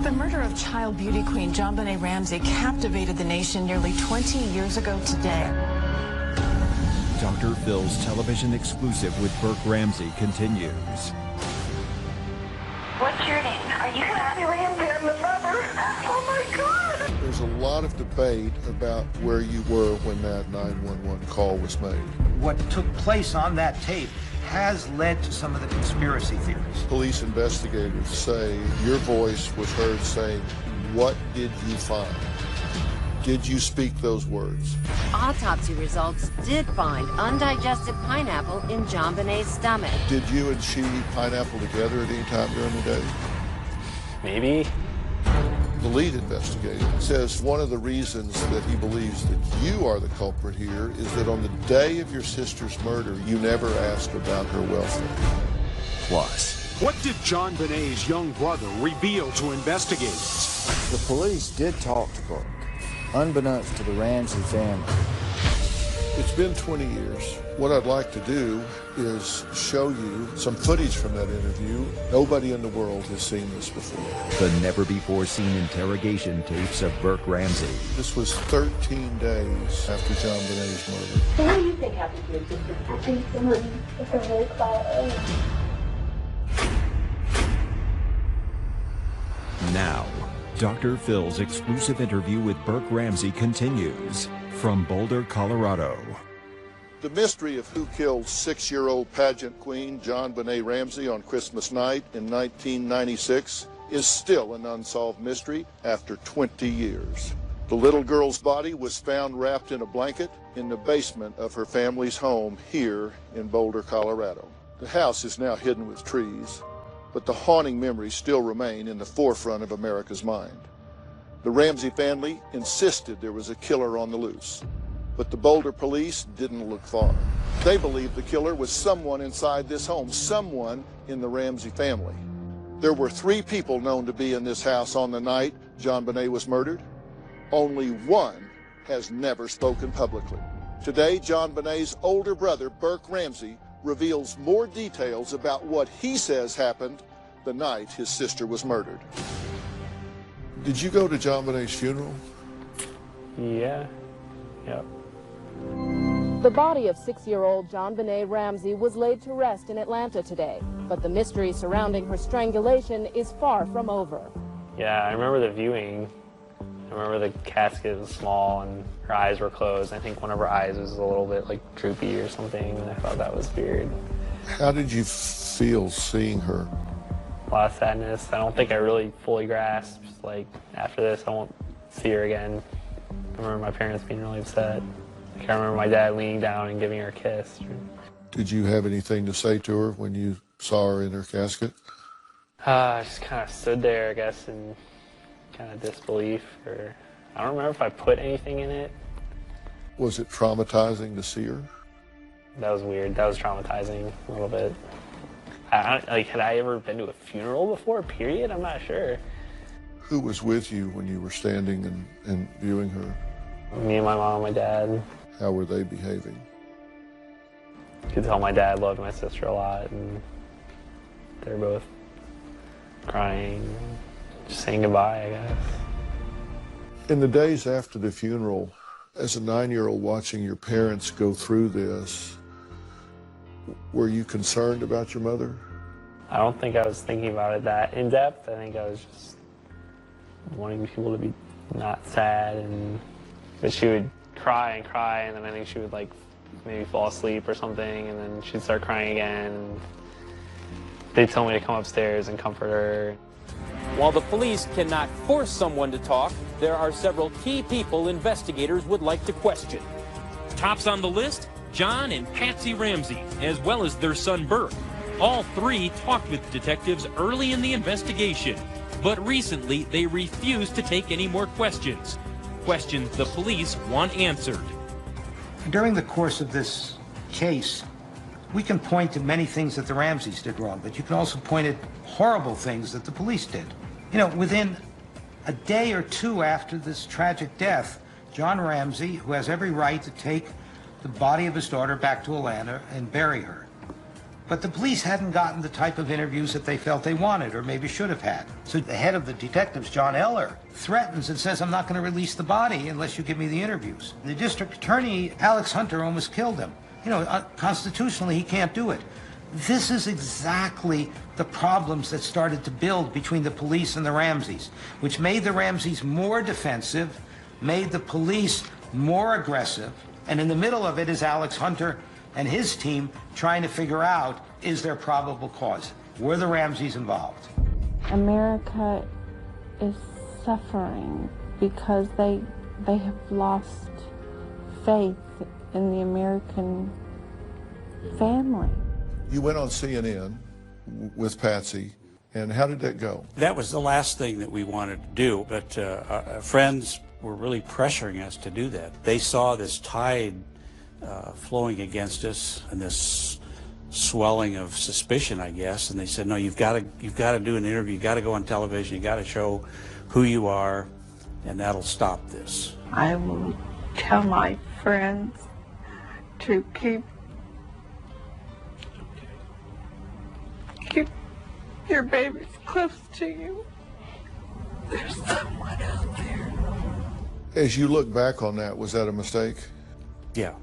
The murder of child beauty queen JonBenet Ramsey captivated the nation nearly 20 years ago today. Dr. Phil's television exclusive with Burke Ramsey continues. What's your name? Are you Happy Ramsey? I'm the mother. Oh my God! There's a lot of debate about where you were when that 911 call was made. What took place on that tape has led to some of the conspiracy theories. Police investigators say your voice was heard saying, "What did you find?" Did you speak those words? Autopsy results did find undigested pineapple in JonBenet's stomach. Did you and she eat pineapple together at any time during the day? Maybe. The lead investigator says one of the reasons that he believes that you are the culprit here is that on the day of your sister's murder, you never asked about her welfare. Plus, what did JonBenet's young brother reveal to investigators? The police did talk to Burke, unbeknownst to the Ramsey family. It's been 20 years. What I'd like to do is show you some footage from that interview. Nobody in the world has seen this before. the never-before-seen interrogation tapes of Burke Ramsey. This was 13 days after JonBenet's murder. So what do you think happened to your sister? I think someone took her really quietly. Now, Dr. Phil's exclusive interview with Burke Ramsey continues from Boulder, Colorado. The mystery of who killed 6-year-old pageant queen JonBenet Ramsey on Christmas night in 1996 is still an unsolved mystery after 20 years. The little girl's body was found wrapped in a blanket in the basement of her family's home here in Boulder, Colorado. The house is now hidden with trees, but the haunting memories still remain in the forefront of America's mind. The Ramsey family insisted there was a killer on the loose, but the Boulder police didn't look far. They believed the killer was someone inside this home, someone in the Ramsey family. There were 3 people known to be in this house on the night JonBenet was murdered. Only one has never spoken publicly. Today, JonBenet's older brother, Burke Ramsey, reveals more details about what he says happened the night his sister was murdered. Did you go to JonBenet's funeral? Yeah. Yep. The body of 6-year-old JonBenet Ramsey was laid to rest in Atlanta today, but the mystery surrounding her strangulation is far from over. Yeah, I remember the viewing. I remember the casket was small and her eyes were closed. I think one of her eyes was a little bit like droopy or something, and I thought that was weird. How did you feel seeing her? A lot of sadness. I don't think I really fully grasped, like, after this I won't see her again. I remember my parents being really upset. Like, I remember my dad leaning down and giving her a kiss. Did you have anything to say to her when you saw her in her casket? I just kind of stood there, I guess, in kind of disbelief. Or I don't remember if I put anything in it. Was it traumatizing to see her? That was weird. That was traumatizing a little bit. Like, had I ever been to a funeral before, period? I'm not sure. Who was with you when you were standing and viewing her? Me and my mom and my dad. How were they behaving? You could tell my dad loved my sister a lot, and they were both crying, just saying goodbye, I guess. In the days after the funeral, as a 9-year-old watching your parents go through this, were you concerned about your mother? I don't think I was thinking about it that in depth. I think I was just wanting people to be not sad, but she would cry and cry, and then I think she would like maybe fall asleep or something, and then she'd start crying again. And they'd tell me to come upstairs and comfort her. While the police cannot force someone to talk, there are several key people investigators would like to question. Tops on the list, John and Patsy Ramsey, as well as their son Burke. All 3 talked with detectives early in the investigation, but recently they refused to take any more questions. Questions the police want answered. During the course of this case, we can point to many things that the Ramseys did wrong, but you can also point at horrible things that the police did. You know, within a day or 2 after this tragic death, John Ramsey, who has every right to take the body of his daughter back to Atlanta and bury her, But the police hadn't gotten the type of interviews that they felt they wanted, or maybe should have had. So the head of the detectives, John Eller, threatens and says, I'm not going to release the body unless you give me the interviews. The district attorney, Alex Hunter, almost killed him. You know, constitutionally, he can't do it. This is exactly the problems that started to build between the police and the Ramseys, which made the Ramseys more defensive, made the police more aggressive, and in the middle of it is Alex Hunter and his team trying to figure out, is there probable cause? Were the Ramseys involved? America is suffering because they have lost faith in the American family. You went on CNN with Patsy, and how did that go? That was the last thing that we wanted to do, but our friends were really pressuring us to do that. They saw this tide flowing against us and this swelling of suspicion, I guess, and they said, no, you've got to do an interview, you've got to go on television, you've got to show who you are, and that'll stop this. I will tell my friends to keep your babies close to you. There's someone out there. As you look back on that, was that a mistake? Yeah.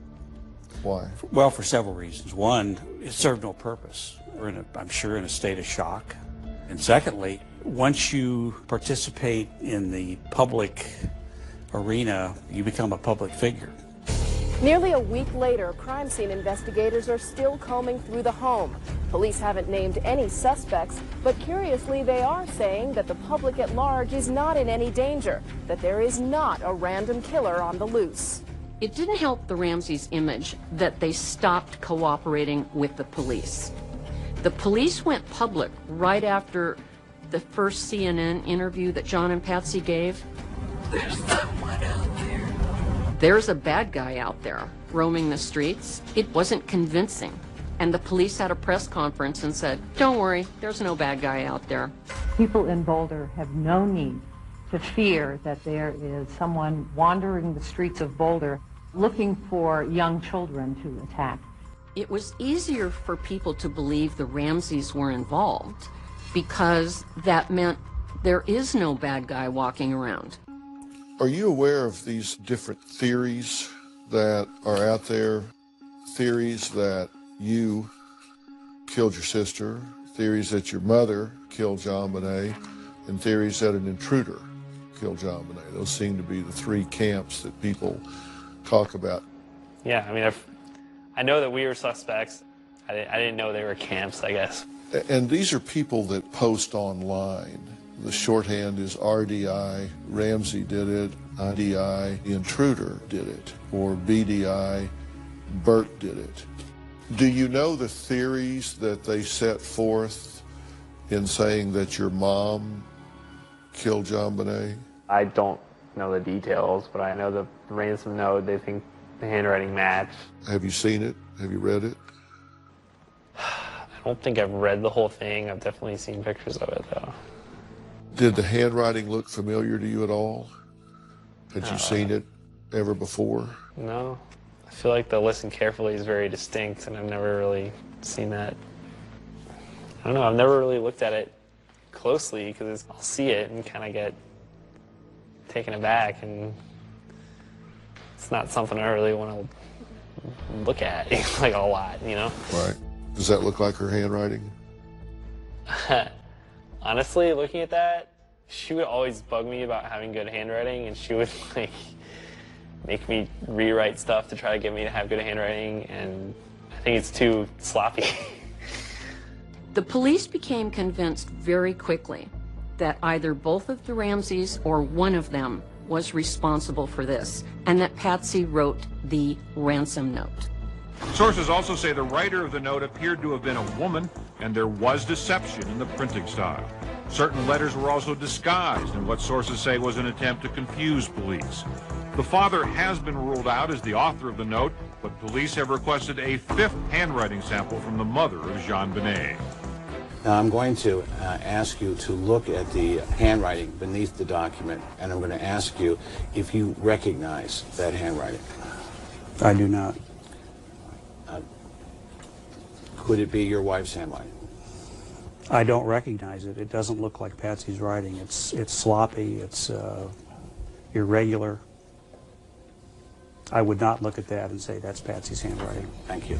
Why? Well, for several reasons. One, it served no purpose. We're I'm sure in a state of shock. And secondly, once you participate in the public arena, you become a public figure. Nearly a week later, crime scene investigators are still combing through the home. Police haven't named any suspects, but curiously they are saying that the public at large is not in any danger, that there is not a random killer on the loose. It didn't help the Ramseys' image that they stopped cooperating with the police. The police went public right after the first CNN interview that John and Patsy gave. There's someone out there. There's a bad guy out there roaming the streets. It wasn't convincing. And the police had a press conference and said, don't worry, there's no bad guy out there. People in Boulder have no need to fear that there is someone wandering the streets of Boulder looking for young children to attack. It was easier for people to believe the Ramseys were involved because that meant there is no bad guy walking around. Are you aware of these different theories that are out there? Theories that you killed your sister, theories that your mother killed JonBenet, and theories that an intruder killed JonBenet. Those seem to be the three camps that people talk about. Yeah, I mean, I know that we were suspects. I didn't know they were camps, I guess. And these are people that post online. The shorthand is RDI, Ramsey did it, IDI, the intruder did it, or BDI, Burke did it. Do you know the theories that they set forth in saying that your mom killed JonBenet? I don't know the details, but I know the ransom note, they think the handwriting matched. Have you seen it? Have you read it? I don't think I've read the whole thing. I've definitely seen pictures of it, though. Did the handwriting look familiar to you at all? Had you seen it ever before? No. I feel like the listen carefully is very distinct, and I've never really seen that. I don't know, I've never really looked at it closely, because I'll see it and kind of get taken aback, and it's not something I really want to look at, like, a lot, you know? Right. Does that look like her handwriting? Honestly, looking at that, she would always bug me about having good handwriting, and she would, like, make me rewrite stuff to try to get me to have good handwriting, and I think it's too sloppy. The police became convinced very quickly that either both of the Ramseys or one of them was responsible for this, and that Patsy wrote the ransom note. Sources also say the writer of the note appeared to have been a woman, and there was deception in the printing style. Certain letters were also disguised in what sources say was an attempt to confuse police. The father has been ruled out as the author of the note, but police have requested a fifth handwriting sample from the mother of JonBenet. Now I'm going to ask you to look at the handwriting beneath the document, and I'm going to ask you if you recognize that handwriting. I do not. Could it be your wife's handwriting? I don't recognize it. It doesn't look like Patsy's writing. It's sloppy. It's irregular. I would not look at that and say that's Patsy's handwriting. Thank you.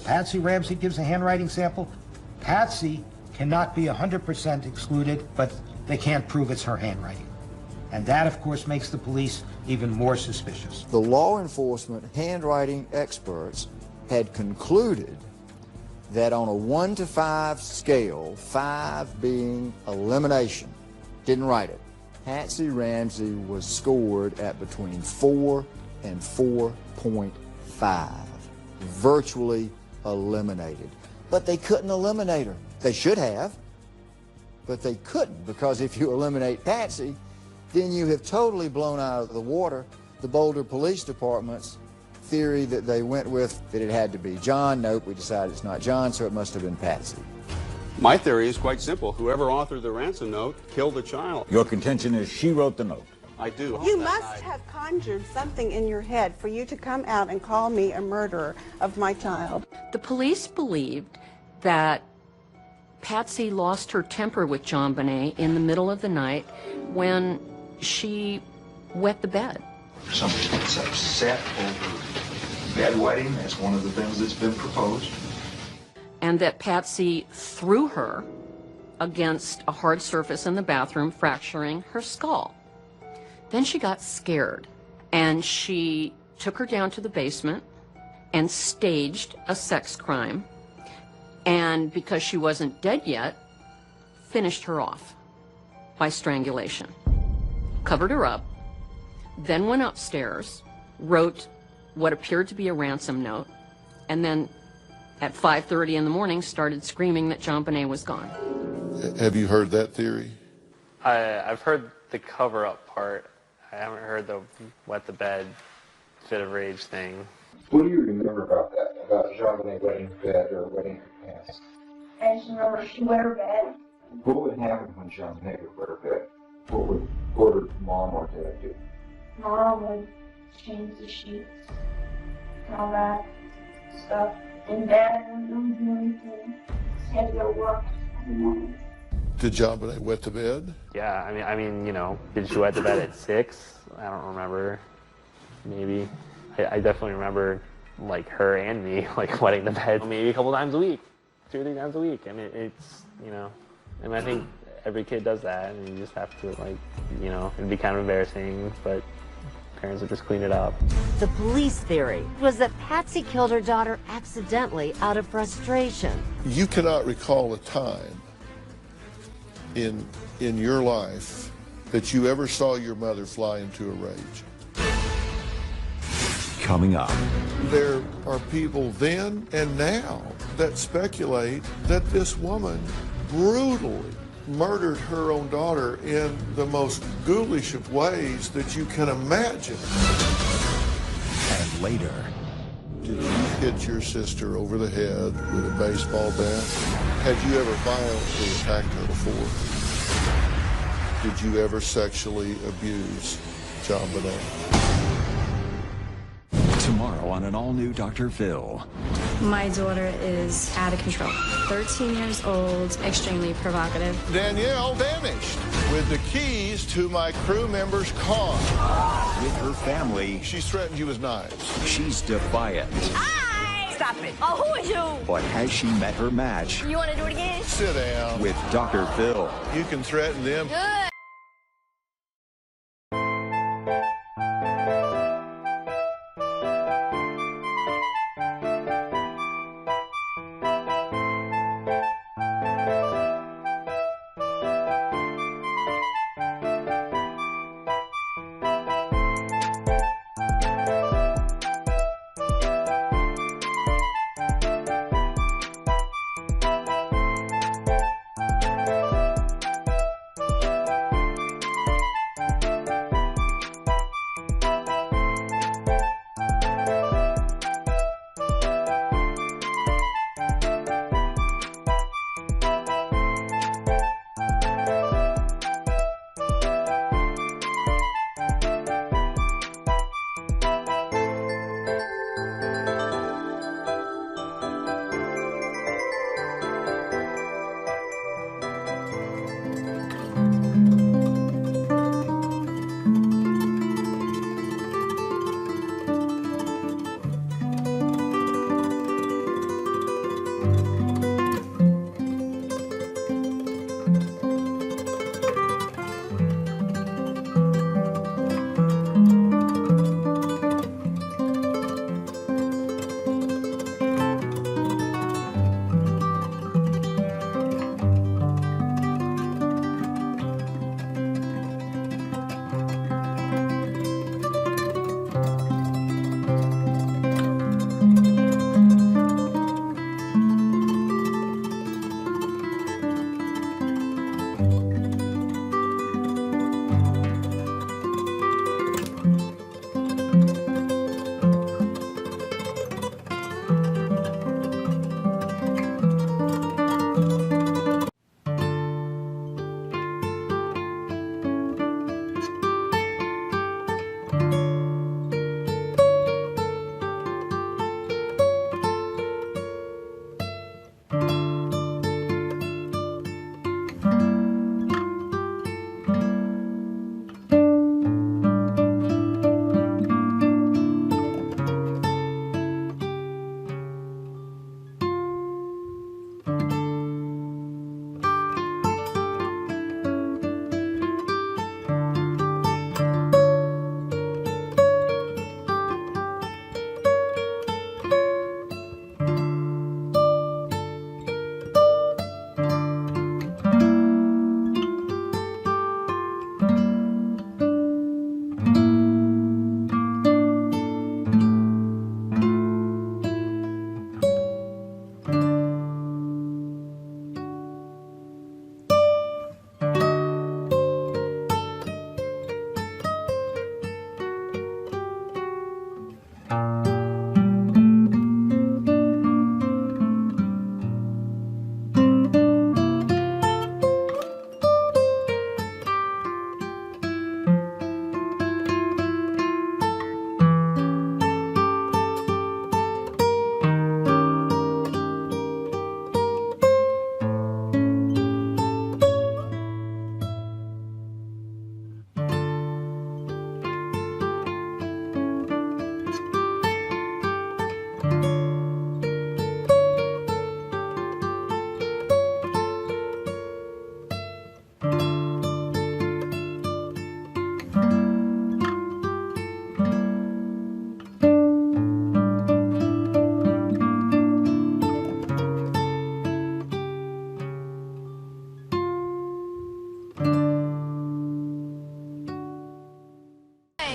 Patsy Ramsey gives a handwriting sample. Patsy cannot be 100% excluded, but they can't prove it's her handwriting. And that, of course, makes the police even more suspicious. The law enforcement handwriting experts had concluded that on a 1 to 5 scale, 5 being elimination, didn't write it, Patsy Ramsey was scored at between 4 and 4.5, virtually eliminated. But they couldn't eliminate her. They should have, but they couldn't, because if you eliminate Patsy, then you have totally blown out of the water the Boulder Police Department's theory that they went with, that it had to be John. Nope, we decided it's not John, so it must have been Patsy. My theory is quite simple. Whoever authored the ransom note killed the child. Your contention is she wrote the note? I do. You must have conjured something in your head for you to come out and call me a murderer of my child. The police believed that Patsy lost her temper with JonBenet in the middle of the night when she wet the bed. Somebody gets upset over bedwetting. That's one of the things that's been proposed. And that Patsy threw her against a hard surface in the bathroom, fracturing her skull. Then she got scared, and she took her down to the basement and staged a sex crime. And because she wasn't dead yet, finished her off by strangulation. Covered her up, then went upstairs, wrote what appeared to be a ransom note, and then at 5:30 in the morning started screaming that JonBenet was gone. Have you heard that theory? I've heard the cover-up part. I haven't heard the wet the bed fit of rage thing. What do you remember about that, about JonBenet wetting her bed or wetting her pants? I just remember she wet her bed. What would happen when JonBenet would wet her bed? What would Mom or Dad do? Mom would change the sheets and all that stuff. And Dad wouldn't do anything. He had to go to work in the morning. Did JonBenet wet the bed? Yeah, I mean, you know, did she wet the bed at 6? I don't remember. Maybe. I definitely remember, like, her and me, like, wetting the bed maybe a couple times a week, 2 or 3 times a week. I mean, it's, you know, and I think every kid does that, and you just have to, like, you know, it'd be kind of embarrassing, but parents would just clean it up. The police theory was that Patsy killed her daughter accidentally out of frustration. You cannot recall a time in your life that you ever saw your mother fly into a rage. Coming up. There are people then and now that speculate that this woman brutally murdered her own daughter in the most ghoulish of ways that you can imagine. And later. Did you hit your sister over the head with a baseball bat? Had you ever violently attacked her before? Did you ever sexually abuse JonBenet? Tomorrow on an all-new Dr. Phil. My daughter is out of control. 13 years old, extremely provocative. Danielle vanished with the keys to my crew member's car. With her family. She's threatened you with knives. She's defiant. Hi! Stop it. Oh, who are you? But has she met her match? You want to do it again? Sit down. With Dr. Phil. You can threaten them. Good.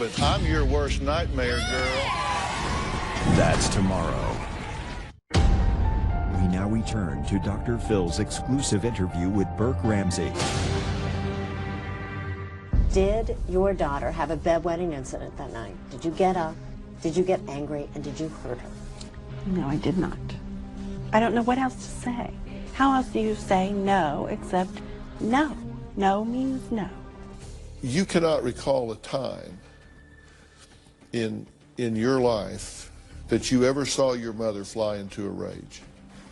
but I'm your worst nightmare, girl. That's tomorrow. We now return to Dr. Phil's exclusive interview with Burke Ramsey. Did your daughter have a bedwetting incident that night? Did you get up? Did you get angry? And did you hurt her? No, I did not. I don't know what else to say. How else do you say no except no? No means no. You cannot recall a time in your life that you ever saw your mother fly into a rage.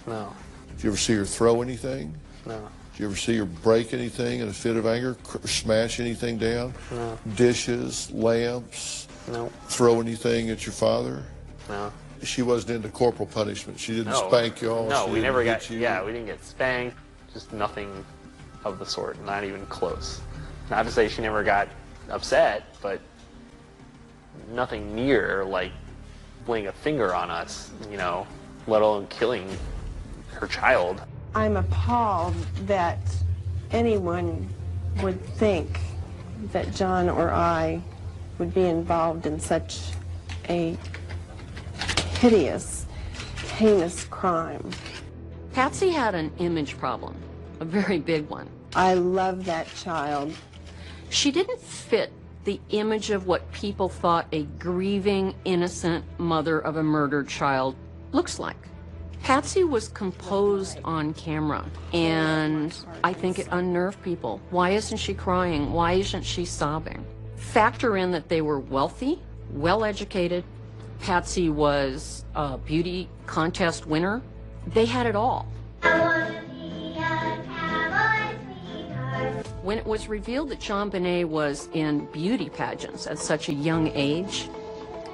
No. Did you ever see her throw anything? No. Did you ever see her break anything in a fit of anger, smash anything down? No. Dishes, lamps? No. Throw anything at your father? No. She wasn't into corporal punishment. She didn't No. spank y'all. No, She we didn't never hit got, you. yeah, we didn't get spanked. Just nothing of the sort, not even close. Not to say she never got upset, but nothing near like laying a finger on us, you know, let alone killing her child. I'm appalled that anyone would think that John or I would be involved in such a hideous, heinous crime. Patsy had an image problem, a very big one. I love that child. She didn't fit the image of what people thought a grieving, innocent mother of a murdered child looks like. Patsy was composed on camera, and I think it unnerved people. Why isn't she crying? Why isn't she sobbing? Factor in that they were wealthy, well-educated. Patsy was a beauty contest winner. They had it all. When it was revealed that JonBenet was in beauty pageants at such a young age,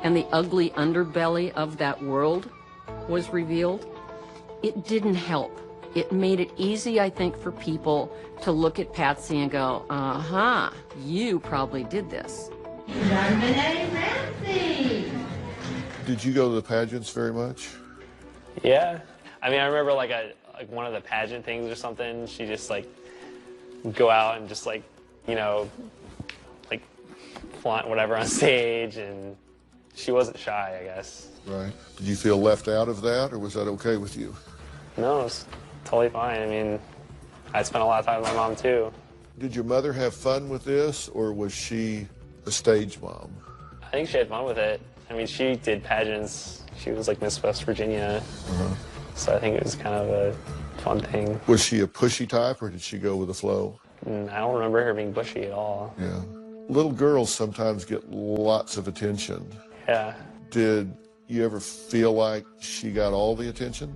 and the ugly underbelly of that world was revealed, it didn't help. It made it easy, I think, for people to look at Patsy and go, uh-huh, you probably did this. JonBenet Ramsey! Did you go to the pageants very much? Yeah. I mean, I remember like one of the pageant things or something, she just like go out and just like, you know, like flaunt whatever on stage, and she wasn't shy, I guess. Right. Did you feel left out of that, or was that okay with you? No, it was totally fine. I mean, I spent a lot of time with my mom too. Did your mother have fun with this, or was she a stage mom? I think she had fun with it. I mean, she did pageants. She was like Miss West Virginia. So I think it was kind of a fun thing. Was she a pushy type, or did she go with the flow? I don't remember her being bushy at all. Yeah. Little girls sometimes get lots of attention. Yeah. Did you ever feel like she got all the attention?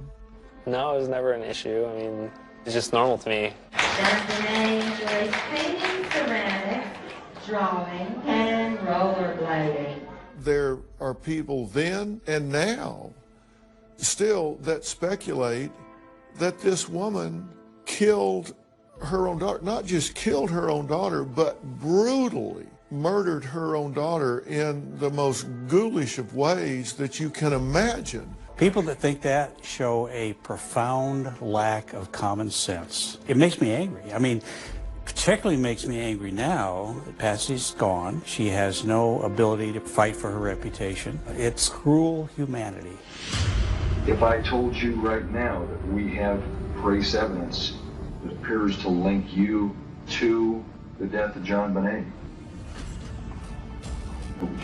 No, it was never an issue. I mean, it's just normal to me. JonBenet enjoys painting, ceramics, drawing, and rollerblading. There are people then and now still that speculate that this woman killed her own daughter. Not just killed her own daughter, but brutally murdered her own daughter in the most ghoulish of ways that you can imagine. People that think that show a profound lack of common sense. It makes me angry. I mean, particularly makes me angry now that Patsy's gone. She has no ability to fight for her reputation. It's cruel humanity. If I told you right now that we have trace evidence that appears to link you to the death of JonBenet, what would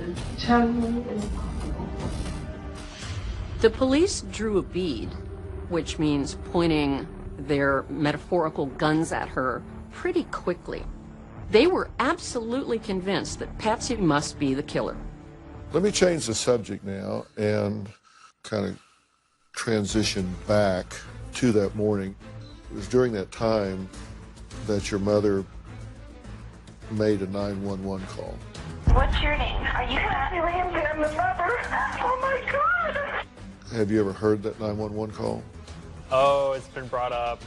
you tell me? The police drew a bead, which means pointing their metaphorical guns at her pretty quickly. They were absolutely convinced that Patsy must be the killer. Let me change the subject now and kind of transition back to that morning. It was during that time that your mother made a 911 call. What's your name? Are you Patsy Ramsey? I'm the mother. Oh my God! Have you ever heard that 911 call? Oh, it's been brought up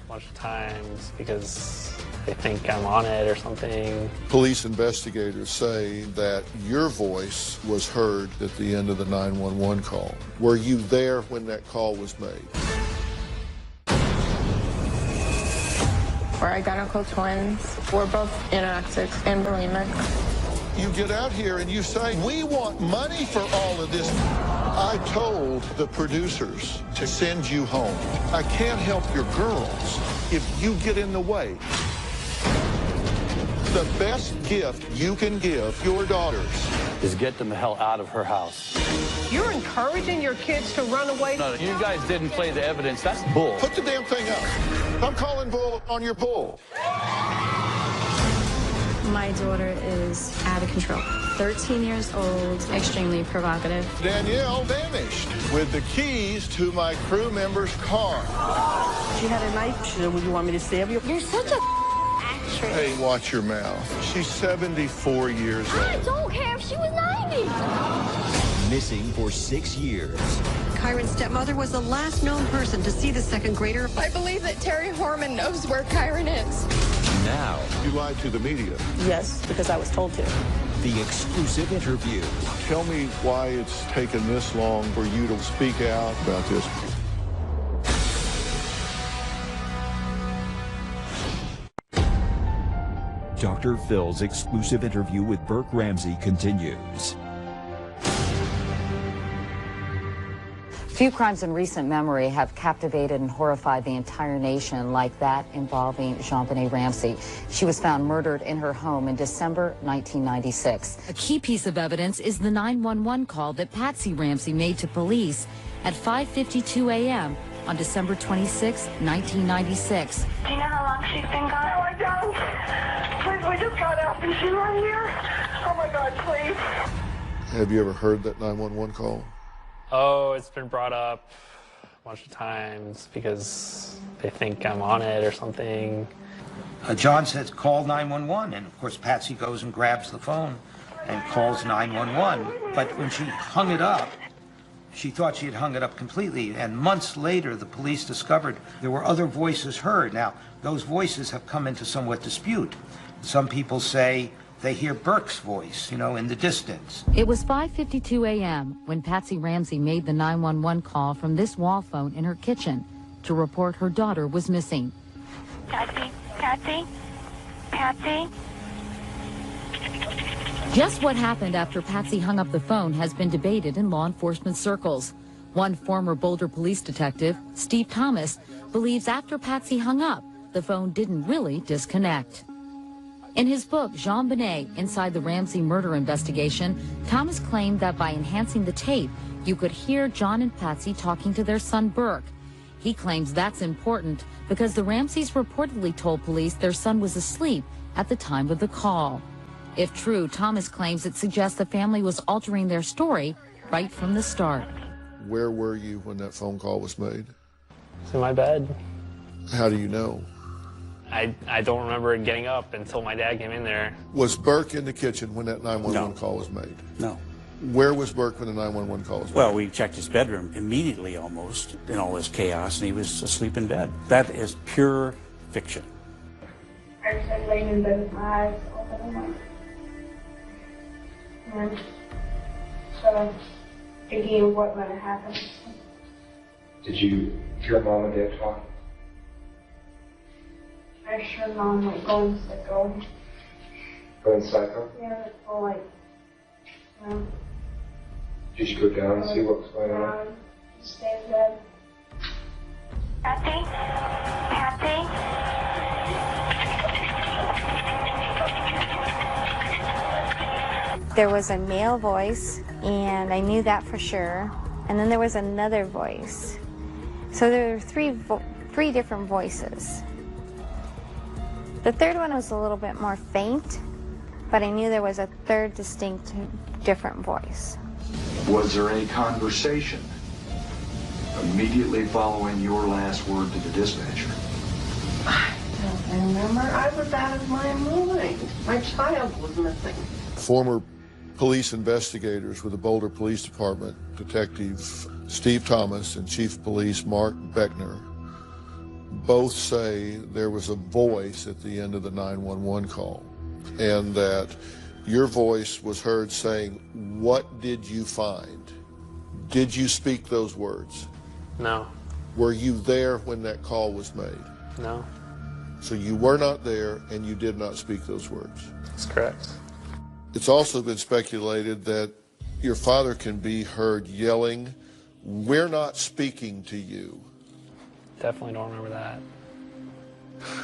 a bunch of times because they think I'm on it or something. Police investigators say that your voice was heard at the end of the 911 call. Were you there when that call was made? We're identical twins. We're both anorexic and bulimic. You get out here and you say, we want money for all of this. I told the producers to send you home. I can't help your girls if you get in the way. The best gift you can give your daughters is get them the hell out of her house. You're encouraging your kids to run away? No, you guys didn't play the evidence. That's bull. Put the damn thing up. I'm calling bull on your bull. My daughter is out of control. 13 years old, extremely provocative. Danielle vanished with the keys to my crew member's car. She had a knife. She said, would you want me to stab you? You're such a actress. Hey, watch your mouth. She's 74 years old. I don't care if she was 90. Missing for 6 years. Kyron's stepmother was the last known person to see the second grader. I believe that Terry Horman knows where Kyron is. Now, you lied to the media. Yes, because I was told to. The exclusive interview. Tell me why it's taken this long for you to speak out about this. Dr. Phil's exclusive interview with Burke Ramsey continues. Few crimes in recent memory have captivated and horrified the entire nation like that involving JonBenet Ramsey. She was found murdered in her home in December 1996. A key piece of evidence is the 911 call that Patsy Ramsey made to police at 5:52 a.m. on December 26, 1996. Do you know how long she's been gone? No, I don't. Please, we just got out. Is she right here? Oh, my God, please. Have you ever heard that 911 call? Oh, it's been brought up a bunch of times because they think I'm on it or something. John says, call 911, and of course Patsy goes and grabs the phone and calls 911. But when she hung it up, she thought she had hung it up completely, and months later the police discovered there were other voices heard. Now, those voices have come into somewhat dispute. Some people say they hear Burke's voice, you know, in the distance. It was 5:52 a.m. when Patsy Ramsey made the 911 call from this wall phone in her kitchen to report her daughter was missing. Patsy, Patsy, Patsy. Just what happened after Patsy hung up the phone has been debated in law enforcement circles. One former Boulder police detective, Steve Thomas, believes after Patsy hung up, the phone didn't really disconnect. In his book, JonBenet, Inside the Ramsey Murder Investigation, Thomas claimed that by enhancing the tape, you could hear John and Patsy talking to their son Burke. He claims that's important because the Ramseys reportedly told police their son was asleep at the time of the call. If true, Thomas claims it suggests the family was altering their story right from the start. Where were you when that phone call was made? It's in my bed. How do you know? I don't remember it getting up until my dad came in there. Was Burke in the kitchen when that 911 call was made? No. Where was Burke when the 911 call was made? Well, we checked his bedroom immediately almost in all this chaos, and he was asleep in bed. That is pure fiction. I just had laying in bed with my eyes open and so thinking of what might have happened. Did you hear Mom and Dad talk? I sure Mom like going psycho. Going psycho? Yeah, it's all like, you know. Did you go down and see what was going on? Just stay in bed. Patsy? Patsy? There was a male voice, and I knew that for sure. And then there was another voice. So there were three different voices. The third one was a little bit more faint, but I knew there was a third distinct, different voice. Was there any conversation immediately following your last word to the dispatcher? I don't remember. I was out of my mind. My child was missing. Former police investigators with the Boulder Police Department, Detective Steve Thomas and Chief of Police Mark Beckner, both say there was a voice at the end of the 911 call, and that your voice was heard saying, "What did you find?" Did you speak those words? No. Were you there when that call was made? No. So you were not there and you did not speak those words. That's correct. It's also been speculated that your father can be heard yelling, "We're not speaking to you." Definitely don't remember that.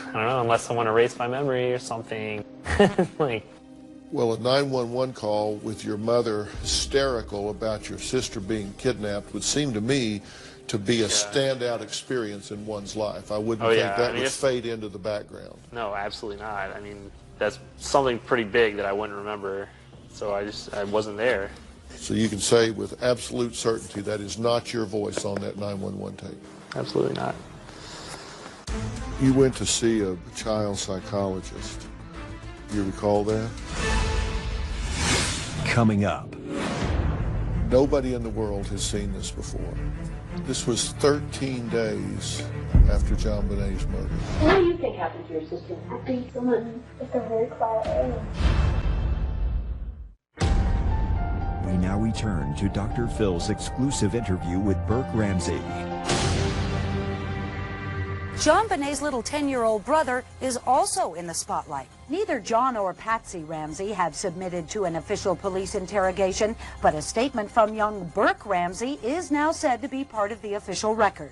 I don't know, unless someone erased my memory or something. Like, well, a 911 call with your mother hysterical about your sister being kidnapped would seem to me to be a standout experience in one's life. I wouldn't think that would fade into the background. No, absolutely not. I mean, that's something pretty big that I wouldn't remember. So I wasn't there. So you can say with absolute certainty that is not your voice on that 911 tape. Absolutely not. You went to see a child psychologist. Do you recall that? Coming up. Nobody in the world has seen this before. This was 13 days after JonBenet's murder. What do you think happened to your sister? I think someone took her very quietly. We now return to Dr. Phil's exclusive interview with Burke Ramsey. JonBenet's little 10-year-old brother is also in the spotlight. Neither John or Patsy Ramsey have submitted to an official police interrogation, but a statement from young Burke Ramsey is now said to be part of the official record.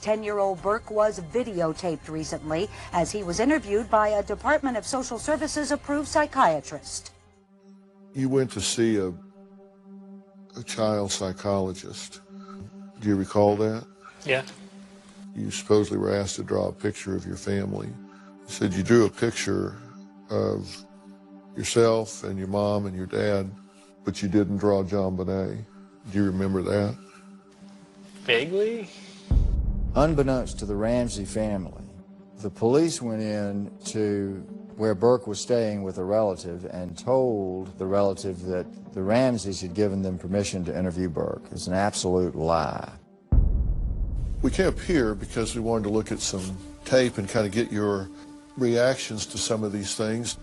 10-year-old Burke was videotaped recently as he was interviewed by a Department of Social Services approved psychiatrist. You went to see a child psychologist. Do you recall that? Yeah. You supposedly were asked to draw a picture of your family. You said you drew a picture of yourself and your mom and your dad, but you didn't draw JonBenet. Do you remember that? Vaguely. Unbeknownst to the Ramsey family, the police went in to where Burke was staying with a relative and told the relative that the Ramseys had given them permission to interview Burke. It's an absolute lie. We came up here because we wanted to look at some tape and kind of get your reactions to some of these things.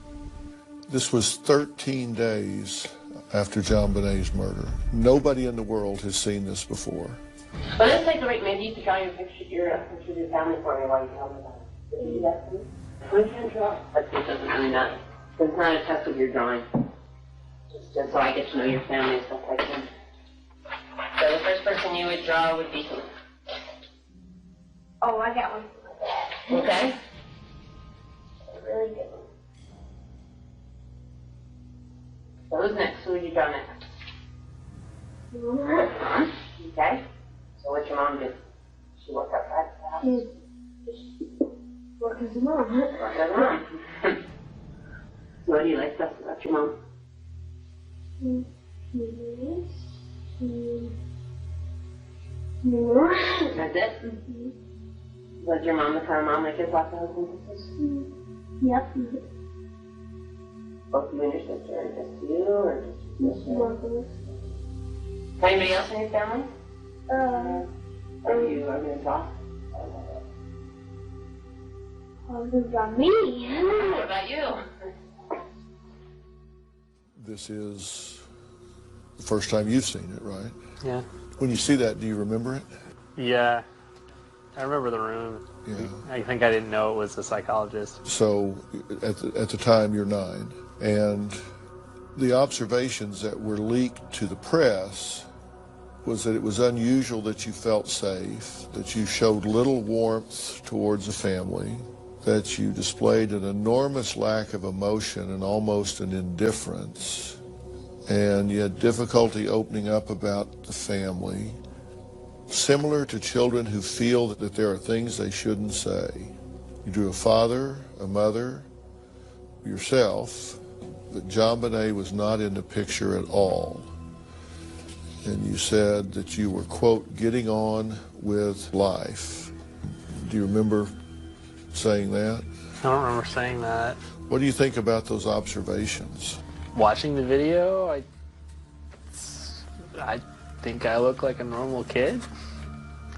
This was 13 days after JonBenet's murder. Nobody in the world has seen this before. Well, let's take a break. Maybe you could draw your picture of your family for me while you tell me about it. Can you do that, please? I can't draw. But it doesn't really matter. It's not a test of your drawing. Just so I get to know your family and stuff like that. So the first person you would draw would be... Oh, I got one. Okay. A really good one. So who's next? Who would you draw next? Mom. Okay. So what's your mom do? She work outside the house? She works as a mom. Work as a mom. So what do you like best about your mom? That's it? Mm-hmm. Was your mom the kind of mom that gives lots of husbands and sisters? Yep. Both you and your sister, or just you, or just your sister? Anybody else in your family? Are you going to draw? Who's on me? What about you? This is the first time you've seen it, right? Yeah. When you see that, do you remember it? Yeah. I remember the room. Yeah. I think I didn't know it was a psychologist. So at the time you're 9, and the observations that were leaked to the press was that it was unusual that you felt safe, that you showed little warmth towards the family, that you displayed an enormous lack of emotion and almost an indifference, and you had difficulty opening up about the family. Similar to children who feel that there are things they shouldn't say. You drew a father, a mother, yourself, but JonBenet was not in the picture at all. And you said that you were, quote, getting on with life. Do you remember saying that? I don't remember saying that. What do you think about those observations? Watching the video, I think I look like a normal kid.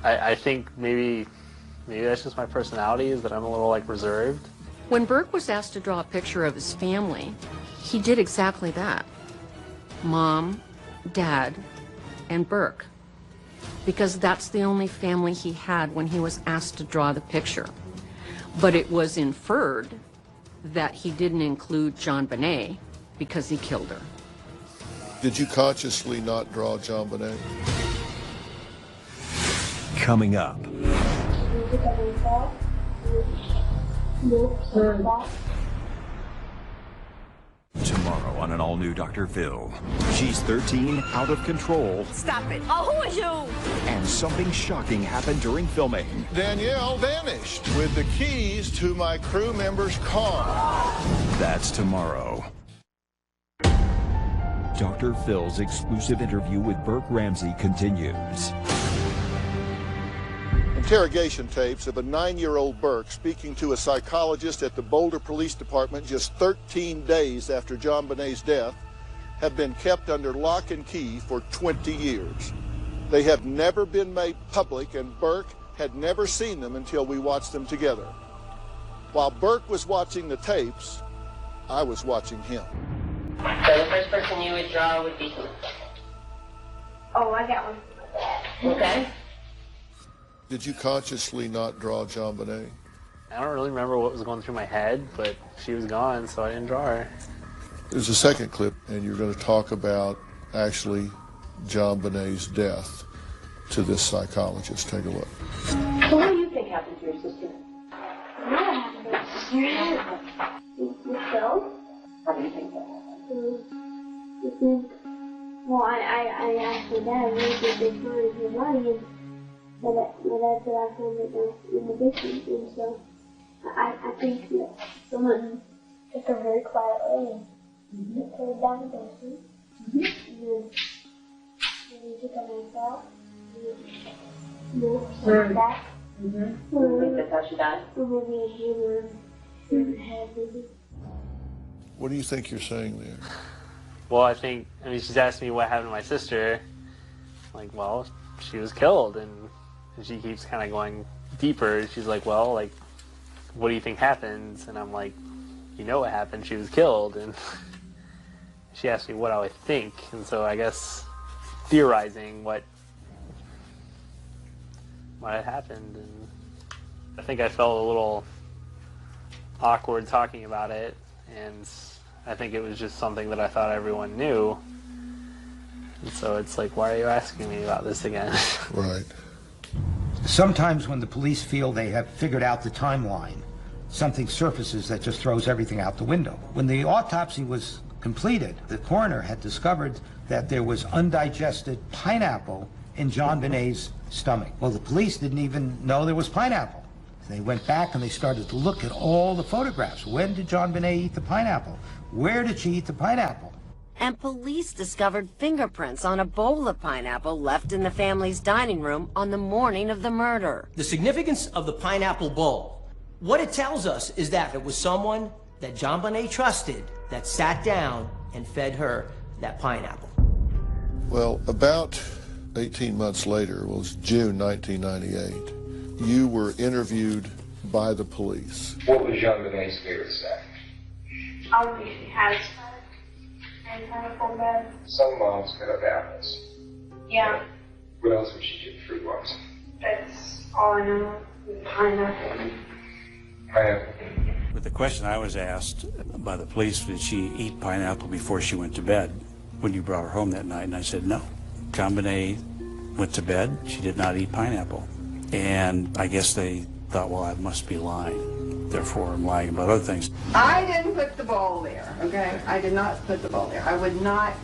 I think maybe that's just my personality, is that I'm a little like reserved. When Burke was asked to draw a picture of his family, he did exactly that. Mom, Dad, and Burke. Because that's the only family he had when he was asked to draw the picture. But it was inferred that he didn't include JonBenet because he killed her. Did you consciously not draw JonBenet? Coming up. Tomorrow on an all-new Dr. Phil. She's 13, out of control. Stop it. Oh, who are you? And something shocking happened during filming. Danielle vanished with the keys to my crew member's car. That's tomorrow. Dr. Phil's exclusive interview with Burke Ramsey continues. Interrogation tapes of a 9-year-old Burke speaking to a psychologist at the Boulder Police Department just 13 days after JonBenet's death have been kept under lock and key for 20 years. They have never been made public, and Burke had never seen them until we watched them together. While Burke was watching the tapes, I was watching him. So the first person you would draw would be who? Oh, I got one. Okay. Did you consciously not draw JonBenet? I don't really remember what was going through my head, but she was gone, so I didn't draw her. There's a second clip, and you're going to talk about actually JonBenet's death to this psychologist. Take a look. So what do you think happened to your sister? What happened to my sister? Yourself? How do you think that happened? Well, I asked my dad where did they find her body, and my dad said I found it in the basement, and so I think that someone took her very quietly and took her down the basement, and then he took her knife out, and sent her back. You think that's how she died? Or maybe a hammer in her head, maybe. What do you think you're saying there? Well, I mean, she's asked me what happened to my sister. Like, well, she was killed, and she keeps kind of going deeper. She's like, well, like, what do you think happened? And I'm like, you know what happened, she was killed. And she asked me what I would think, and so I guess theorizing what had happened. And I think I felt a little awkward talking about it, and I think it was just something that I thought everyone knew. And so it's like, why are you asking me about this again? Right. Sometimes when the police feel they have figured out the timeline, something surfaces that just throws everything out the window. When the autopsy was completed, the coroner had discovered that there was undigested pineapple in JonBenet's stomach. Well, the police didn't even know there was pineapple. They went back and they started to look at all the photographs. When did JonBenet eat the pineapple? Where did she eat the pineapple? And police discovered fingerprints on a bowl of pineapple left in the family's dining room on the morning of the murder. The significance of the pineapple bowl, what it tells us is that it was someone that JonBenet trusted that sat down and fed her that pineapple. Well, about 18 months later, it was June 1998, you were interviewed by the police. What was JonBenet's favorite snack? She has pineapple bread. Some moms cut up apples. Yeah, What else would she do fruit-wise? that's all I know. Pineapple. Pineapple. With the question I was asked by the police, did she eat pineapple before she went to bed when you brought her home that night? And I said, no. JonBenet went to bed. She did not eat pineapple. And I guess they thought, well, I must be lying. Therefore, I'm lying about other things. I didn't put the bowl there, okay? I did not put the bowl there. I would not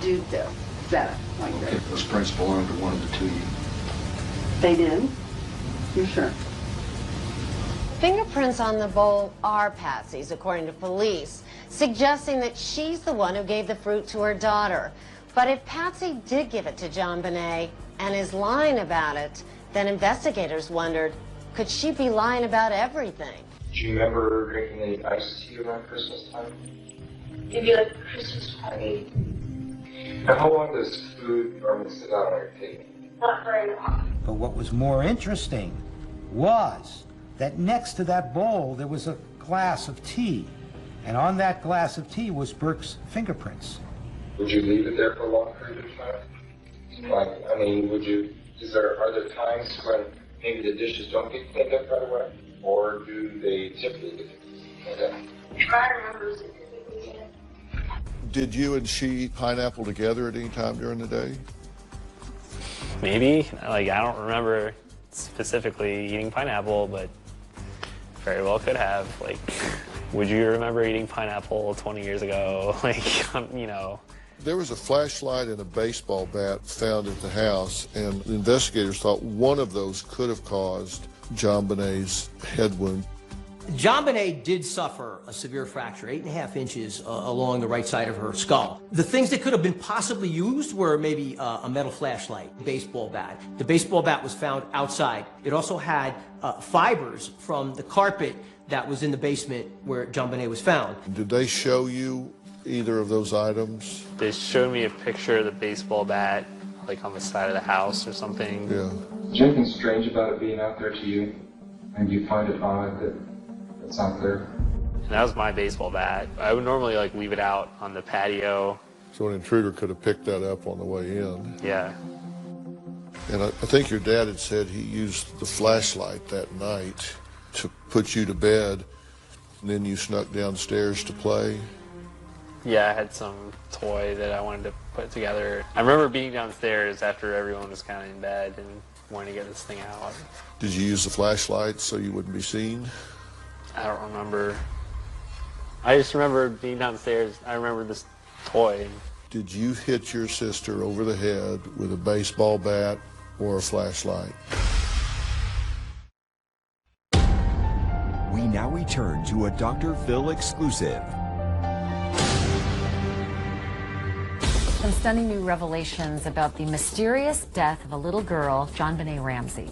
do that like Okay, this. those prints belong to one of the two of you. They did? You sure? Fingerprints on the bowl are Patsy's, according to police, suggesting that she's the one who gave the fruit to her daughter. But if Patsy did give it to JonBenet and is lying about it, then investigators wondered, could she be lying about everything? Do you remember drinking any iced tea around Christmas time? Maybe like Christmas party. Now, how long does food normally sit out on your table? Not very long. But what was more interesting was that next to that bowl there was a glass of tea. And on that glass of tea was Burke's fingerprints. Would you leave it there for a long period of time? Like, I mean, are there times when maybe the dishes don't get cleaned up right away? or do they typically get Try to remember specifically. Did you and she eat pineapple together at any time during the day? Maybe. Like, I don't remember specifically eating pineapple, but very well could have. Like, would you remember eating pineapple 20 years ago? Like, you know. There was a flashlight and a baseball bat found at the house, and the investigators thought one of those could have caused JonBenet's head wound. JonBenet did suffer a severe fracture, 8.5 inches along the right side of her skull. The things that could have been possibly used were maybe a metal flashlight, baseball bat. The baseball bat was found outside. It also had fibers from the carpet that was in the basement where JonBenet was found. Did they show you either of those items? They showed me a picture of the baseball bat, like on the side of the house or something. Yeah. Is there anything strange about it being out there to you? And do you find it odd that it's out there? And that was my baseball bat. I would normally like leave it out on the patio. So an intruder could have picked that up on the way in. Yeah. And I think your dad had said he used the flashlight that night to put you to bed, and then you snuck downstairs to play. Yeah, I had some toy that I wanted to put together. I remember being downstairs after everyone was kind of in bed and wanting to get this thing out. Did you use the flashlight so you wouldn't be seen? I don't remember. I just remember being downstairs. I remember this toy. Did you hit your sister over the head with a baseball bat or a flashlight? We now return to a Dr. Phil exclusive. Some stunning new revelations about the mysterious death of a little girl, JonBenet Ramsey.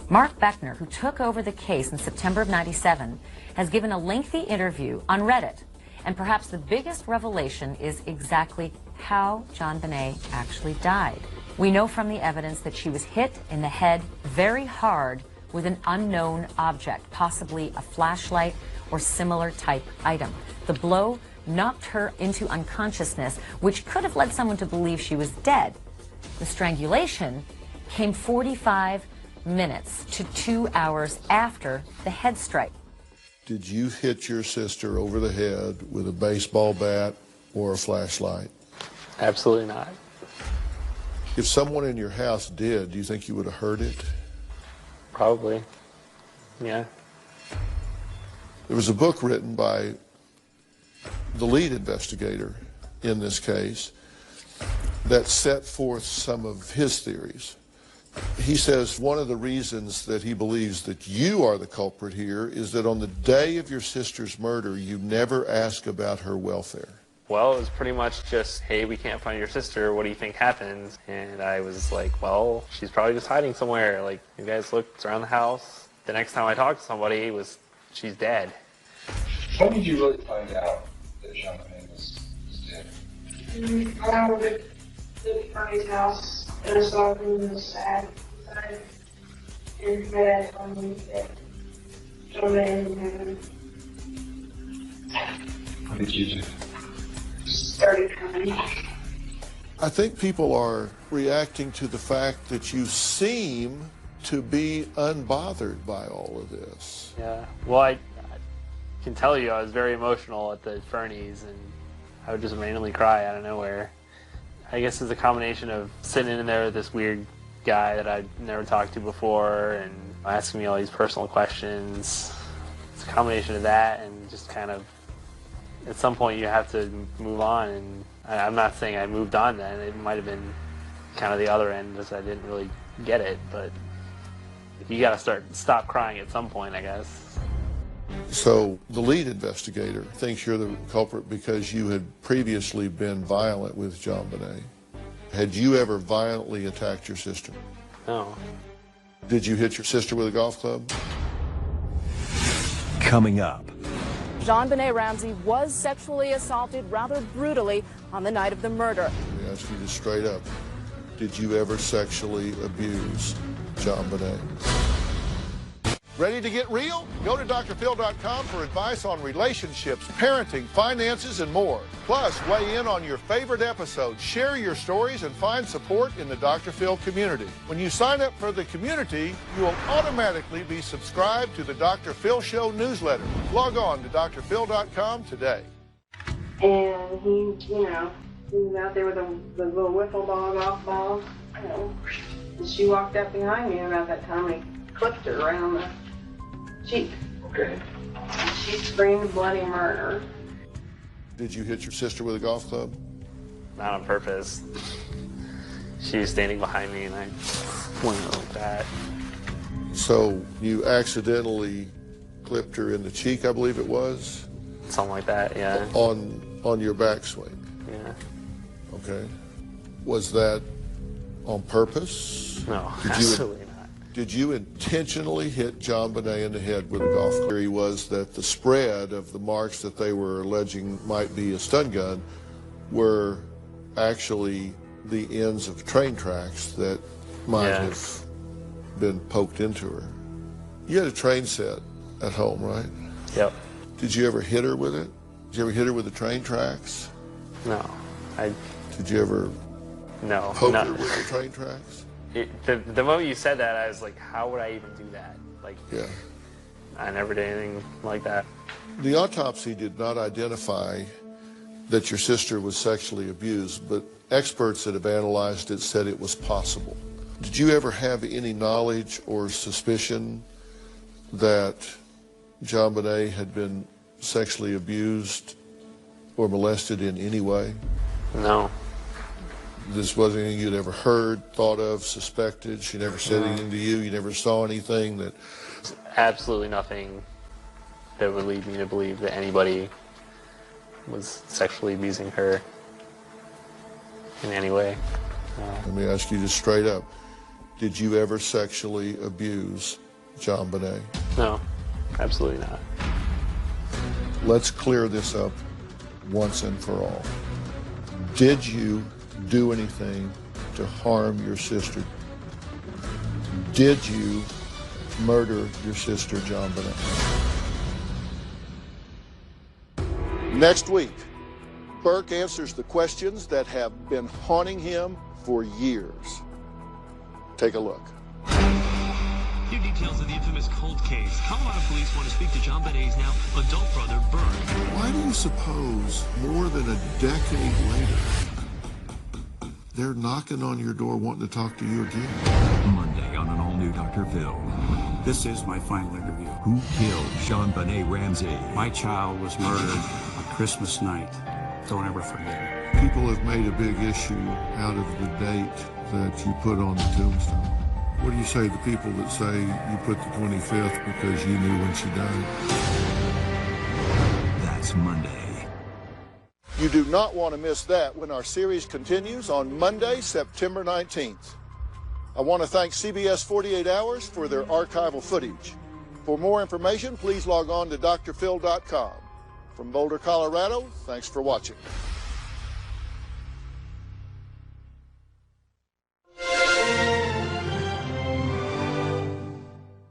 Mark Beckner, who took over the case in September of '97, has given a lengthy interview on Reddit. And perhaps the biggest revelation is exactly how JonBenet actually died. We know from the evidence that she was hit in the head very hard with an unknown object, possibly a flashlight or similar type item. The blow knocked her into unconsciousness, which could have led someone to believe she was dead. The strangulation came 45 minutes to 2 hours after the head strike. Did you hit your sister over the head with a baseball bat or a flashlight? Absolutely not. If someone in your house did, do you think you would have heard it? Probably. Yeah. There was a book written by the lead investigator in this case that set forth some of his theories. He says one of the reasons that he believes that you are the culprit here is that on the day of your sister's murder, you never ask about her welfare. Well, it was pretty much just, hey, we can't find your sister. What do you think happened? And I was like, well, she's probably just hiding somewhere. Like, you guys looked around the house. The next time I talked to somebody, she's dead. When did you really find out that JonBenet was dead? I was at Bernie's house, and I saw him was sad. And my dad told me that JonBenet didn't have him. What did you do? Started crying. I think people are reacting to the fact that you seem to be unbothered by all of this. Yeah. Well, I can tell you I was very emotional at the Fernies, and I would just randomly cry out of nowhere. I guess it's a combination of sitting in there with this weird guy that I'd never talked to before and asking me all these personal questions. It's a combination of that and just kind of, at some point you have to move on, and I'm not saying I moved on then. It might have been kind of the other end, because I didn't really get it, but you gotta stop crying at some point, I guess. So the lead investigator thinks you're the culprit because you had previously been violent with JonBenet. Had you ever violently attacked your sister? No. Did you hit your sister with a golf club? Coming up. JonBenet Ramsey was sexually assaulted rather brutally on the night of the murder. Let me ask you this straight up. Did you ever sexually abuse JonBenet? Ready to get real? Go to drphil.com for advice on relationships, parenting, finances, and more. Plus, weigh in on your favorite episodes, share your stories, and find support in the Dr. Phil community. When you sign up for the community, you will automatically be subscribed to the Dr. Phil Show newsletter. Log on to drphil.com today. And he, you know, he was out there with the little wiffle ball, golf ball, you know. And she walked up behind me about that time and he clipped her right on the cheek. Okay. And she screamed bloody murder. Did you hit your sister with a golf club? Not on purpose. She was standing behind me and I went like that. So you accidentally clipped her in the cheek, I believe it was? Something like that, yeah. On your backswing? Yeah. Okay. Was that on purpose? No, absolutely not. Did you intentionally hit JonBenet in the head with a golf club? The theory was that the spread of the marks that they were alleging might be a stun gun were actually the ends of train tracks that might have been poked into her. You had a train set at home, right? Yep. Did you ever hit her with it? Did you ever hit her with the train tracks? No. Did you ever poke her with the train tracks? The moment you said that, I was like, how would I even do that? Like, yeah. I never did anything like that. The autopsy did not identify that your sister was sexually abused, but experts that have analyzed it said it was possible. Did you ever have any knowledge or suspicion that JonBenet had been sexually abused or molested in any way? No. This wasn't anything you'd ever heard, thought of, suspected? She never said anything to you? You never saw anything that... Absolutely nothing that would lead me to believe that anybody was sexually abusing her in any way. Let me ask you just straight up. Did you ever sexually abuse JonBenet? No, absolutely not. Let's clear this up once and for all. Did you do anything to harm your sister? Did you murder your sister, JonBenet? Next week, Burke answers the questions that have been haunting him for years. Take a look. New details of the infamous cold case. Colorado police want to speak to JonBenet's now adult brother, Burke. Why do you suppose more than a decade later, they're knocking on your door wanting to talk to you again? Monday on an all-new Dr. Phil. This is my final interview. Who killed JonBenet Ramsey? My child was murdered on Christmas night. Don't ever forget it. People have made a big issue out of the date that you put on the tombstone. What do you say to the people that say you put the 25th because you knew when she died? That's Monday. You do not want to miss that when our series continues on Monday, September 19th. I want to thank CBS 48 Hours for their archival footage. For more information, please log on to drphil.com. From Boulder, Colorado, thanks for watching.